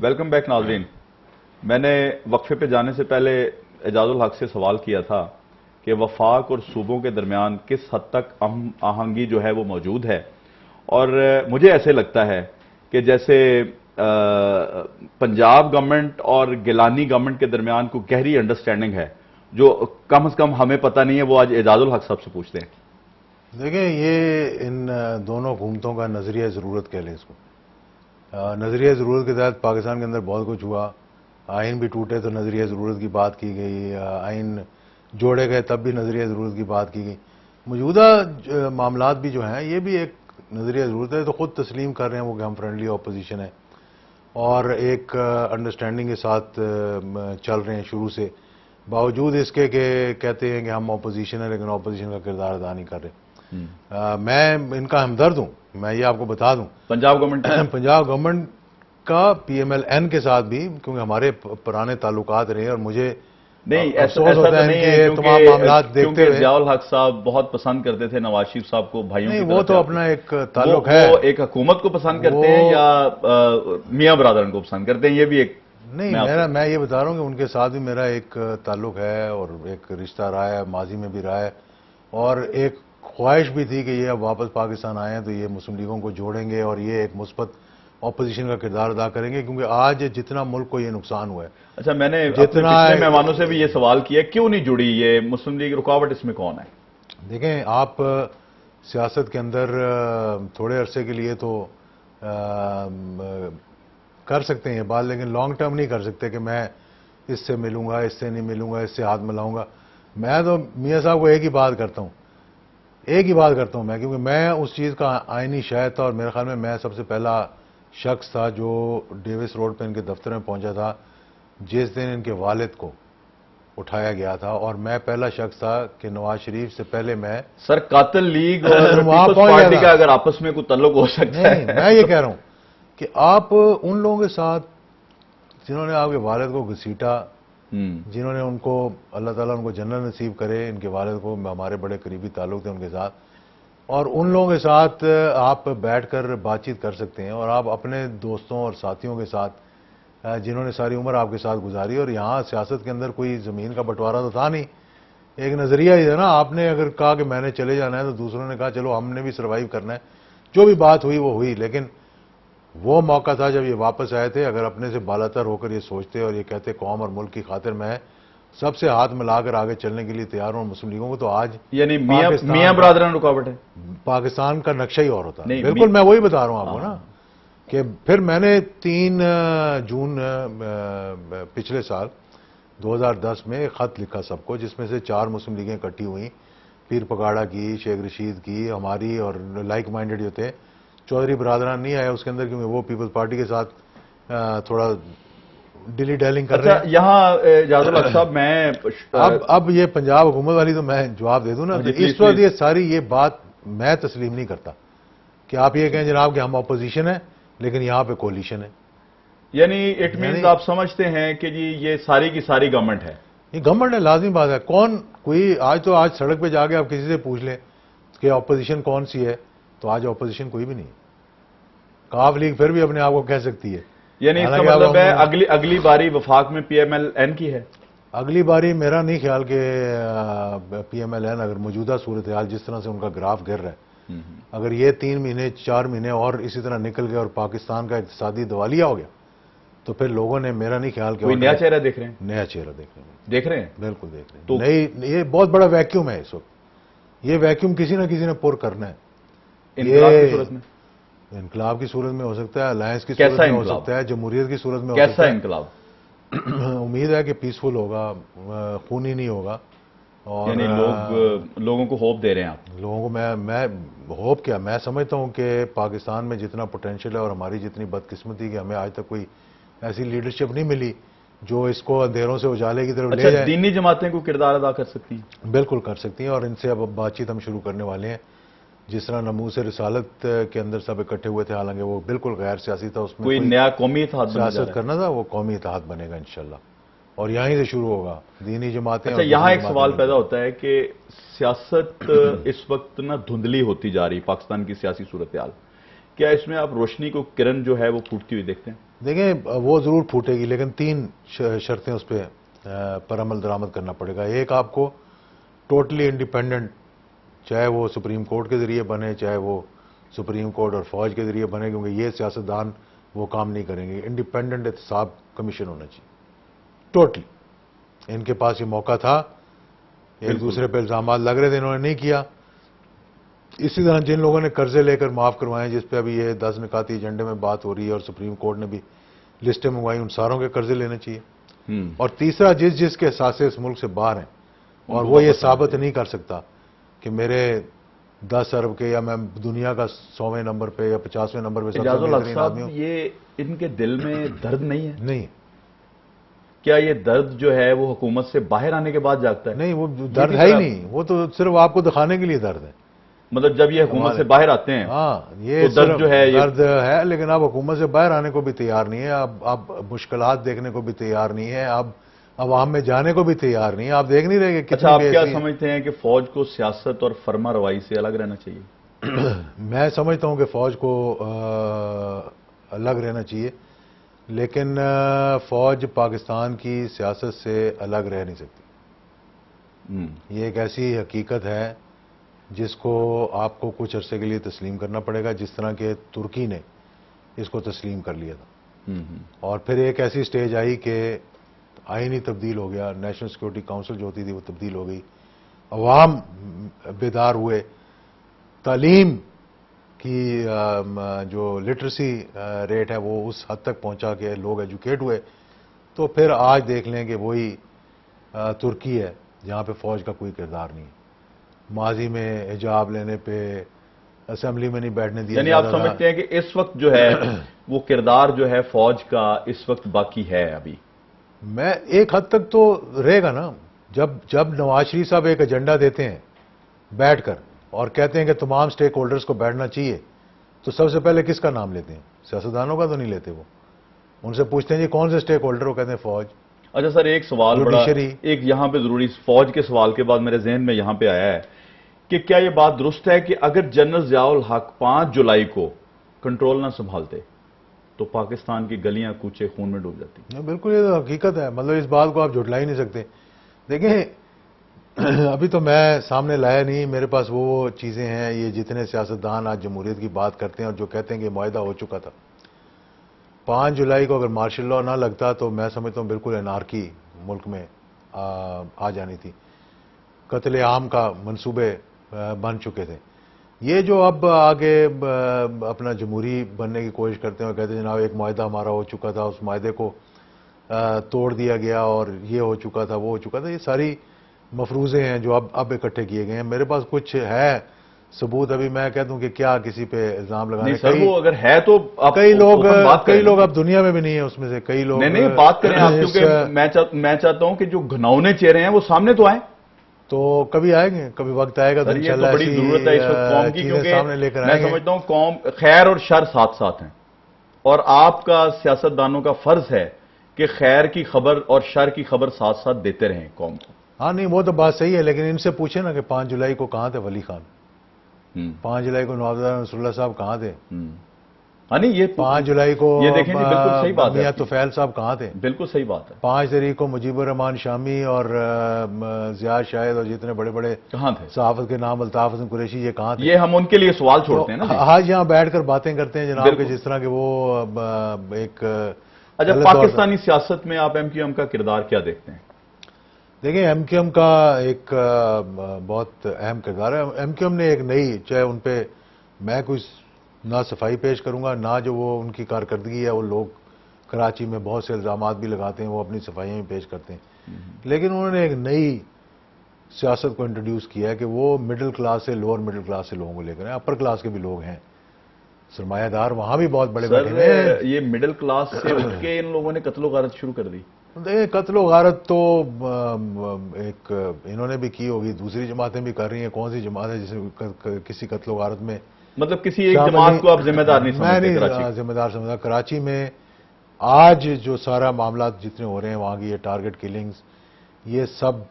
Welcome back ناظرین. میں نے وقفے پہ جانے سے پہلے اعجاز الحق سے سوال کیا تھا کہ وفاق اور صوبوں کے درمیان کس حد تک آہنگی جو ہے وہ موجود ہے، اور مجھے ایسے لگتا ہے کہ جیسے پنجاب گورنمنٹ اور گیلانی گورنمنٹ کے درمیان کوئی گہری انڈرسٹینڈنگ ہے جو کم از کم ہمیں پتہ نہیں ہے، وہ آج اعجاز الحق صاحب سے پوچھتے ہیں. دیکھیں، یہ ان دونوں حکومتوں کا نظریہ ضرورت کہہ لیں اس کو. نظریہ ضرورت کے تحت پاکستان کے اندر بہت کچھ ہوا. آئین بھی ٹوٹے تو نظریہ ضرورت کی بات کی گئی، آئین جوڑے گئے تب بھی نظریہ ضرورت کی بات کی گئی. موجودہ معاملات بھی جو ہیں یہ بھی ایک نظریہ ضرورت ہے. تو خود تسلیم کر رہے ہیں وہ کہ ہم فرینڈلی اپوزیشن ہے اور ایک انڈرسٹینڈنگ کے ساتھ چل رہے ہیں شروع سے، باوجود اس کے کہ کہتے ہیں کہ ہم اپوزیشن ہیں لیکن اپوزیشن کا کردار ادا نہیں کر رہے. میں ان کا ہمدرد ہوں. میں یہ آپ کو بتا دوں، پنجاب گورنمنٹ کا پی ایم ایل این کے ساتھ بھی، کیونکہ ہمارے پرانے تعلقات رہے اور مجھے نہیں ایسا افسوس ہوتا ہے کہ تمام معاملات دیکھتے ہوئے ضیاء الحق صاحب بہت پسند کرتے تھے نواز شریف صاحب کو، بھائیوں کی نہیں وہ تو اپنا ایک تعلق ہے. وہ ایک حکومت کو پسند کرتے ہیں یا میاں برادرن کو پسند کرتے ہیں، یہ بھی ایک نہیں. میں یہ بتا رہا ہوں کہ ان کے ساتھ بھی میرا ایک تعلق ہے اور ایک رشتہ رہا ہے، ماضی میں بھی رہا ہے، اور ایک خواہش بھی تھی کہ یہ اب واپس پاکستان آئے ہیں تو یہ مسلم لیگوں کو جوڑیں گے اور یہ ایک مثبت اپوزیشن کا کردار ادا کریں گے، کیونکہ آج جتنا ملک کو یہ نقصان ہوا ہے. اچھا، میں نے پچھلے مہمانوں سے بھی یہ سوال کیا کیوں نہیں جڑی یہ مسلم لیگ، رکاوٹ اس میں کون ہے؟ دیکھیں، آپ سیاست کے اندر تھوڑے عرصے کے لیے تو کر سکتے ہیں یہ بات، لیکن لانگ ٹرم نہیں کر سکتے کہ میں اس سے ملوں گا، اس سے نہیں ملوں گا، اس سے ہاتھ ملاؤں گا. میں تو میاں صاحب کو ایک ہی بات کرتا ہوں میں، کیونکہ میں اس چیز کا آئینی شاہد تھا، اور میرے خیال میں سب سے پہلا شخص تھا جو ڈیوس روڈ پہ ان کے دفتر میں پہنچا تھا جس دن ان کے والد کو اٹھایا گیا تھا، اور میں پہلا شخص تھا کہ نواز شریف سے پہلے میں سر قاتل لیگ اور پیپلز پارٹی کا اگر آپس میں کوئی تعلق ہو سکتا ہے. میں یہ کہہ رہا ہوں کہ آپ ان لوگوں کے ساتھ جنہوں نے آپ کے والد کو گھسیٹا، جنہوں نے ان کو، اللہ تعالیٰ ان کو جنت نصیب کرے، ان کے والد کو ہمارے بڑے قریبی تعلق تھے ان کے ساتھ، اور ان لوگوں کے ساتھ آپ بیٹھ کر بات چیت کر سکتے ہیں، اور آپ اپنے دوستوں اور ساتھیوں کے ساتھ جنہوں نے ساری عمر آپ کے ساتھ گزاری، اور یہاں سیاست کے اندر کوئی زمین کا بٹوارا تو تھا نہیں، ایک نظریہ ہی تھا نا. آپ نے اگر کہا کہ میں نے چلے جانا ہے تو دوسروں نے کہا چلو ہم نے بھی سروائیو کرنا ہے. جو بھی بات ہوئی وہ ہوئی، لیکن وہ موقع تھا جب یہ واپس آئے تھے. اگر اپنے سے بالاتر ہو کر یہ سوچتے اور یہ کہتے قوم اور ملک کی خاطر میں سب سے ہاتھ ملا کر آگے چلنے کے لیے تیار ہوں مسلم لیگوں کو، تو آج یعنی میاں برادران رکاوٹ ہے، پاکستان کا نقشہ ہی اور ہوتا. بالکل، میں وہی بتا رہا ہوں آپ کو نا کہ پھر میں نے 3 جون پچھلے سال 2010 میں ایک خط لکھا سب کو، جس میں سے 4 مسلم لیگیں اکٹھی ہوئیں، پیر پگاڑا کی، شیخ رشید کی، ہماری، اور لائک مائنڈڈ جو تھے. چودھری برادران نہیں آئے اس کے اندر کیونکہ وہ پیپلز پارٹی کے ساتھ تھوڑا ڈیلی ڈیلنگ کر رہے ہیں. یہاں اعجاز الحق صاحب میں اب یہ پنجاب حکومت والی تو میں جواب دے دوں نا. اس وقت یہ ساری یہ بات میں تسلیم نہیں کرتا کہ آپ یہ کہیں جناب کہ ہم اپوزیشن ہیں لیکن یہاں پہ کولیشن ہے. یعنی اٹ مینز آپ سمجھتے ہیں کہ جی یہ ساری کی ساری گورنمنٹ ہے؟ یہ گورنمنٹ ہے، لازمی بات ہے. کوئی آج سڑک پہ جا کے آپ کسی سے پوچھ لیں کہ اپوزیشن کون سی ہے تو آج اپوزیشن کوئی بھی نہیں. کاف لیگ پھر بھی اپنے آپ کو کہہ سکتی ہے. یعنی اس کا مطلب ہے اگلی باری وفاق میں پی ایم ایل این کی ہے؟ اگلی باری میرا نہیں خیال کہ پی ایم ایل این، اگر موجودہ صورتحال جس طرح سے ان کا گراف گر رہا ہے، اگر یہ 3 مہینے 4 مہینے اور اسی طرح نکل گئے اور پاکستان کا اقتصادی دیوالیہ ہو گیا تو پھر لوگوں نے میرا نہیں خیال کہ کوئی نیا چہرہ دیکھ رہے ہیں. نیا چہرہ دیکھ رہے ہیں. بالکل دیکھ رہے ہیں. تو یہ بہت بڑا ویکیوم ہے اس وقت. یہ ویکیوم کسی نہ کسی نے پر کرنا ہے. انقلاب کی صورت میں، انقلاب کی صورت میں ہو سکتا ہے، الائنس کی صورت میں ہو سکتا ہے، جمہوریت کی صورت میں ہو سکتا ہے. کیسا انقلاب؟ امید ہے کہ پیسفل ہوگا، خونی نہیں ہوگا. اور یعنی لوگوں کو ہوپ دے رہے ہیں آپ؟ لوگوں کو میں ہوپ کیا، میں سمجھتا ہوں کہ پاکستان میں جتنا پوٹینشیل ہے اور ہماری جتنی بدقسمتی کہ ہمیں آج تک کوئی ایسی لیڈرشپ نہیں ملی جو اس کو اندھیروں سے اجالے کی طرف لے جائے. دینی جماعتیں کو کردار ادا کر سکتی ہیں؟ بالکل کر سکتی ہیں، اور ان سے اب بات چیت ہم شروع کرنے والے ہیں. جس طرح نموز رسالت کے اندر سب اکٹھے ہوئے تھے، حالانکہ وہ بالکل غیر سیاسی تھا، اس میں کوئی نیا قومی اتحاد سیاست کرنا تھا، وہ قومی اتحاد بنے گا انشاءاللہ، اور یہیں سے شروع ہوگا دینی جماعتیں. یہاں ایک سوال پیدا ہوتا ہے کہ سیاست اس وقت نا دھندلی ہوتی جا رہی پاکستان کی سیاسی صورتحال، کیا اس میں آپ روشنی کو کرن جو ہے وہ پھوٹتی ہوئی دیکھتے ہیں؟ دیکھیں وہ ضرور پھوٹے گی، لیکن 3 شرطیں اس پہ پر عمل درآمد کرنا پڑے گا۔ ایک، آپ کو ٹوٹلی انڈیپینڈنٹ، چاہے وہ سپریم کورٹ کے ذریعے بنے، چاہے وہ سپریم کورٹ اور فوج کے ذریعے بنے، کیونکہ یہ سیاستدان وہ کام نہیں کریں گے۔ انڈیپینڈنٹ احتساب کمیشن ہونا چاہیے ٹوٹلی۔ ان کے پاس یہ موقع تھا، ایک دوسرے پہ الزامات لگ رہے تھے، انہوں نے نہیں کیا۔ اسی طرح جن لوگوں نے قرضے لے کر معاف کروائے ہیں، جس پہ ابھی یہ 10 نکاتی ایجنڈے میں بات ہو رہی ہے اور سپریم کورٹ نے بھی لسٹیں منگوائی، ان ساروں کے قرضے لینے چاہیے۔ اور تیسرا، جس کے اثاثے اس ملک سے باہر ہیں اور وہ یہ ثابت نہیں کر سکتا کہ میرے 10 ارب کے، یا میں دنیا کا 100ویں نمبر پہ یا 50ویں نمبر پہ سب سے بہترین آدمی ہوں۔ یہ ان کے دل میں درد نہیں ہے؟ نہیں، کیا یہ درد جو ہے وہ حکومت سے باہر آنے کے بعد جاگتا ہے؟ نہیں، وہ درد ہے ہی نہیں، وہ تو صرف آپ کو دکھانے کے لیے درد ہے۔ مطلب جب یہ حکومت سے باہر آتے ہیں ہاں، یہ تو درد جو ہے درد ہے، لیکن اب حکومت سے باہر آنے کو بھی تیار نہیں ہے، اب مشکلات دیکھنے کو بھی تیار نہیں ہے، اب عوام میں جانے کو بھی تیار نہیں ہے۔ آپ دیکھ نہیں رہے کہ اچھا، آپ کتنی کیا سمجھتے ہیں کہ فوج کو سیاست اور فرما روائی سے الگ رہنا چاہیے؟ میں سمجھتا ہوں کہ فوج کو الگ رہنا چاہیے، لیکن فوج پاکستان کی سیاست سے الگ رہ نہیں سکتی۔ یہ ایک ایسی حقیقت ہے جس کو آپ کو کچھ عرصے کے لیے تسلیم کرنا پڑے گا، جس طرح کہ ترکی نے اس کو تسلیم کر لیا تھا۔ اور پھر ایک ایسی سٹیج آئی کہ آئین ہی تبدیل ہو گیا، نیشنل سیکورٹی کونسل جو ہوتی تھی وہ تبدیل ہو گئی، عوام بیدار ہوئے، تعلیم کی جو لٹریسی ریٹ ہے وہ اس حد تک پہنچا کہ لوگ ایجوکیٹ ہوئے۔ تو پھر آج دیکھ لیں کہ وہی ترکی ہے جہاں پہ فوج کا کوئی کردار نہیں ہے۔ ماضی میں حجاب لینے پہ اسمبلی میں نہیں بیٹھنے دیا، یعنی آپ سمجھتے ہیں کہ اس وقت جو ہے وہ کردار جو ہے فوج کا اس وقت باقی ہے ابھی؟ میں ایک حد تک تو رہے گا نا۔ جب نواز شریف صاحب ایک ایجنڈا دیتے ہیں بیٹھ کر اور کہتے ہیں کہ تمام سٹیک ہولڈرز کو بیٹھنا چاہیے، تو سب سے پہلے کس کا نام لیتے ہیں؟ سیاستدانوں کا تو نہیں لیتے۔ وہ ان سے پوچھتے ہیں جی کون سے سٹیک ہولڈر، وہ کہتے ہیں فوج۔ اچھا سر، ایک سوال بڑا ایک یہاں پہ ضروری، فوج کے سوال کے بعد میرے ذہن میں یہاں پہ آیا ہے کہ کیا یہ بات درست ہے کہ اگر جنرل ضیاء الحق 5 جولائی کو کنٹرول نہ سنبھالتے تو پاکستان کی گلیاں کوچے خون میں ڈوب جاتی؟ بالکل، یہ تو حقیقت ہے، مطلب اس بات کو آپ جھٹلا ہی نہیں سکتے۔ دیکھیں، ابھی تو میں سامنے لایا نہیں، میرے پاس وہ چیزیں ہیں، یہ جتنے سیاستدان آج جمہوریت کی بات کرتے ہیں اور جو کہتے ہیں کہ معاہدہ ہو چکا تھا 5 جولائی کو، اگر مارشل لاء نہ لگتا تو میں سمجھتا ہوں بالکل انارکی ملک میں آ جانی تھی، قتل عام کا منصوبے بن چکے تھے۔ یہ جو اب آگے اپنا جمہوری بننے کی کوشش کرتے ہیں اور کہتے ہیں جناب ایک معاہدہ ہمارا ہو چکا تھا، اس معاہدے کو توڑ دیا گیا اور یہ ہو چکا تھا، وہ ہو چکا تھا، یہ ساری مفروضے ہیں جو اب اکٹھے کیے گئے ہیں۔ میرے پاس کچھ ہے ثبوت، ابھی میں کہتا ہوں کہ کیا کسی پہ الزام لگانے، سر وہ اگر ہے تو کئی لوگ اب دنیا میں بھی نہیں ہیں اس میں سے، کئی لوگ نہیں بات کریں آپ، کیونکہ میں چاہتا ہوں کہ جو گھناؤنے چہرے ہیں وہ سامنے تو آئیں، تو کبھی آئیں گے، کبھی وقت آئے گا تو انشاءاللہ بڑی ضرورت ہے اس وقت قوم کی، سامنے لے کر آئیں گے۔ میں سمجھتا ہوں قوم خیر اور شر ساتھ ساتھ ہیں، اور آپ کا سیاستدانوں کا فرض ہے کہ خیر کی خبر اور شر کی خبر ساتھ ساتھ دیتے رہیں قوم کو۔ ہاں نہیں، وہ تو بات صحیح ہے، لیکن ان سے پوچھیں نا کہ 5 جولائی کو کہاں تھے ولی خان، 5 جولائی کو نواب نصر اللہ صاحب کہاں تھے، یہ 5 جولائی کو یہ دیکھیں جی، بالکل صحیح بات ہے، میاں طفیل صاحب کہاں تھے، بالکل صحیح بات ہے، 5 تاریخ کو مجیب الرحمان شامی اور زیاد شاہد اور جتنے بڑے بڑے کہاں تھے صحافت کے نام، الطاف حسن قریشی، یہ کہاں تھے؟ یہ ہم ان کے لیے سوال چھوڑتے ہیں نا۔ آج یہاں بیٹھ کر باتیں کرتے ہیں جناب کہ جس طرح کہ وہ ایک، اچھا پاکستانی سیاست میں آپ MQM کا کردار کیا دیکھتے ہیں؟ دیکھیں، MQM کا ایک بہت اہم کردار ہے۔ MQM نے ایک نئی، چاہے ان پہ میں کوئی نہ صفائی پیش کروں گا، نہ جو وہ ان کی کارکردگی ہے، وہ لوگ کراچی میں بہت سے الزامات بھی لگاتے ہیں، وہ اپنی صفائیاں بھی پیش کرتے ہیں، لیکن انہوں نے ایک نئی سیاست کو انٹروڈیوس کیا ہے کہ وہ مڈل کلاس سے، لوور مڈل کلاس سے لوگوں کو لے کر ہیں، اپر کلاس کے بھی لوگ ہیں، سرمایہ دار وہاں بھی بہت بڑے بیٹھے ہیں۔ یہ مڈل کلاس سے اٹھ کے ان لوگوں نے قتل و غارت شروع کر دی۔ قتل و غارت تو ایک انہوں نے بھی کی ہوگی، دوسری جماعتیں بھی کر رہی ہیں، کون سی جماعت ہے جس میں کسی قتل و غارت میں، مطلب کسی ایک جماعت کو آپ ذمہ دار نہیں سمجھتے؟ میں نہیں ذمہ دار سمجھتا۔ کراچی میں آج جو سارا معاملات جتنے ہو رہے ہیں وہاں کی، یہ ٹارگٹ کلنگز، یہ سب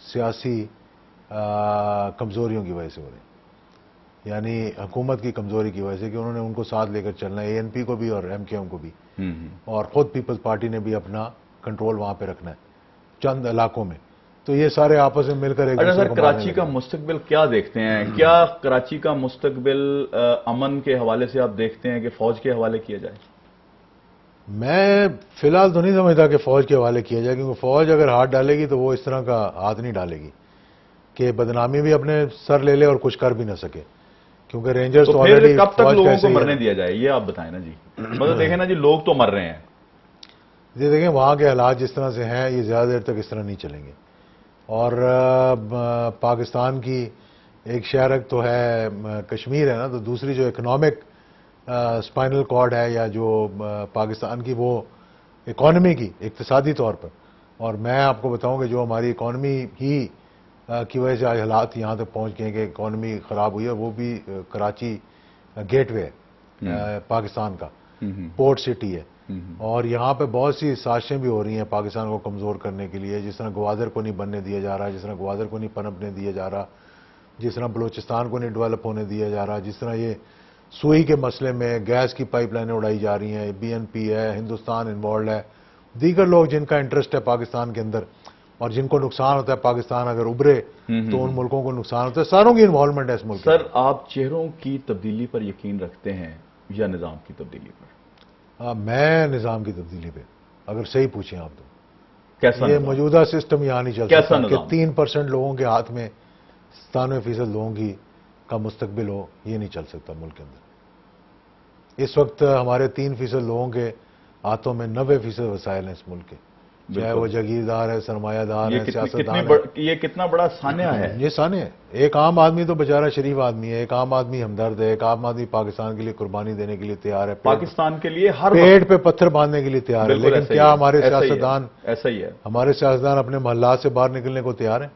سیاسی کمزوریوں کی وجہ سے ہو رہے ہیں۔ یعنی حکومت کی کمزوری کی وجہ سے کہ انہوں نے ان کو ساتھ لے کر چلنا ہے، ANP کو بھی اور MKM کو بھی، اور خود پیپلز پارٹی نے بھی اپنا کنٹرول وہاں پہ رکھنا ہے چند علاقوں میں، تو یہ سارے آپس میں مل کر ایک دوسرے کو کراچی کا مستقبل کیا دیکھتے ہیں؟ کیا کراچی کا مستقبل امن کے حوالے سے آپ دیکھتے ہیں کہ فوج کے حوالے کیا جائے؟ میں فی الحال تو نہیں سمجھتا کہ فوج کے حوالے کیا جائے، کیونکہ فوج اگر ہاتھ ڈالے گی تو وہ اس طرح کا ہاتھ نہیں ڈالے گی کہ بدنامی بھی اپنے سر لے لے اور کچھ کر بھی نہ سکے، کیونکہ رینجرز تو آلریڈی کب تک لوگوں کو مرنے دیا جائے یہ آپ بتائیں نا جی. مطلب دیکھیں نا جی، لوگ تو مر رہے ہیں. جی دیکھیں وہاں کے حالات جس طرح سے ہیں یہ زیادہ دیر تک اس طرح نہیں چلیں گے، اور پاکستان کی ایک شہرک تو ہے کشمیر ہے نا، تو دوسری جو اکنامک اسپائنل کارڈ ہے یا جو پاکستان کی وہ اکانومی کی اقتصادی طور پر، اور میں آپ کو بتاؤں کہ جو ہماری اکانومی ہی کی وجہ سے آج حالات یہاں تک پہنچ گئے کہ اکانومی خراب ہوئی ہے، وہ بھی کراچی گیٹ وے ہے پاکستان کا، پورٹ سٹی ہے، اور یہاں پہ بہت سی سازشیں بھی ہو رہی ہیں پاکستان کو کمزور کرنے کے لیے، جس طرح گوادر کو نہیں بننے دیا جا رہا، جس طرح گوادر کو نہیں پنپنے دیا جا رہا، جس طرح بلوچستان کو نہیں ڈیولپ ہونے دیا جا رہا، جس طرح یہ سوئی کے مسئلے میں گیس کی پائپ لائنیں اڑائی جا رہی ہیں، BNP ہے، ہندوستان انوالوڈ ہے، دیگر لوگ جن کا انٹرسٹ ہے پاکستان کے اندر اور جن کو نقصان ہوتا ہے پاکستان اگر ابھرے تو ان ملکوں کو نقصان ہوتا ہے، ساروں کی انوالومنٹ ہے اس ملک میں. سر آپ چہروں کی تبدیلی پر یقین رکھتے ہیں یا نظام کی تبدیلی پر؟ میں نظام کی تبدیلی پہ اگر صحیح پوچھیں آپ تو کیسا یہ موجودہ سسٹم یہاں نہیں چل سکتا کہ نظام؟ 3% لوگوں کے ہاتھ میں 97% لوگوں کا مستقبل ہو، یہ نہیں چل سکتا ملک کے اندر. اس وقت ہمارے 3% لوگوں کے ہاتھوں میں 90% وسائل ہیں اس ملک کے، چاہے وہ جاگیردار ہے، سرمایہ دار ہے، سیاستدان ہے. یہ کتنا بڑا سانحہ ہے. یہ سانحہ ہے. ایک عام آدمی تو بیچارہ شریف آدمی ہے، ایک عام آدمی ہمدرد ہے، ایک عام آدمی پاکستان کے لیے قربانی دینے کے لیے تیار ہے، پاکستان کے لیے ہر پیٹ پہ پتھر باندھنے کے لیے تیار ہے، لیکن کیا ہمارے سیاستدان ایسا ہی ہے؟ ہمارے سیاستدان اپنے محلات سے باہر نکلنے کو تیار ہیں؟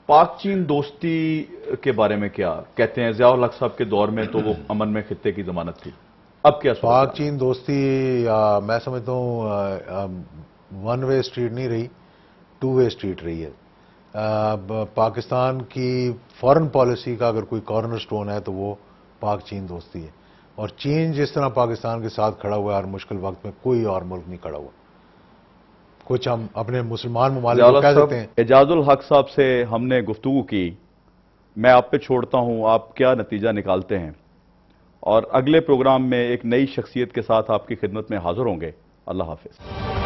پاک چین دوستی کے بارے میں کیا کہتے ہیں؟ ضیاء الحق صاحب کے دور میں تو وہ امن میں خطے کی ضمانت تھی، اب کیا؟ پاک چین دوستی میں سمجھتا ہوں 1 وے اسٹریٹ نہیں رہی، 2 وے اسٹریٹ رہی ہے. پاکستان کی فارن پالیسی کا اگر کوئی کارنر سٹون ہے تو وہ پاک چین دوستی ہے، اور چین جس طرح پاکستان کے ساتھ کھڑا ہوا ہے ہر مشکل وقت میں کوئی اور ملک نہیں کھڑا ہوا. کچھ ہم اپنے مسلمان ممالک کو کہہ سکتے ہیں. اعجاز الحق صاحب سے ہم نے گفتگو کی، میں آپ پہ چھوڑتا ہوں آپ کیا نتیجہ نکالتے ہیں، اور اگلے پروگرام میں ایک نئی شخصیت کے ساتھ آپ کی خدمت میں حاضر ہوں گے. اللہ حافظ.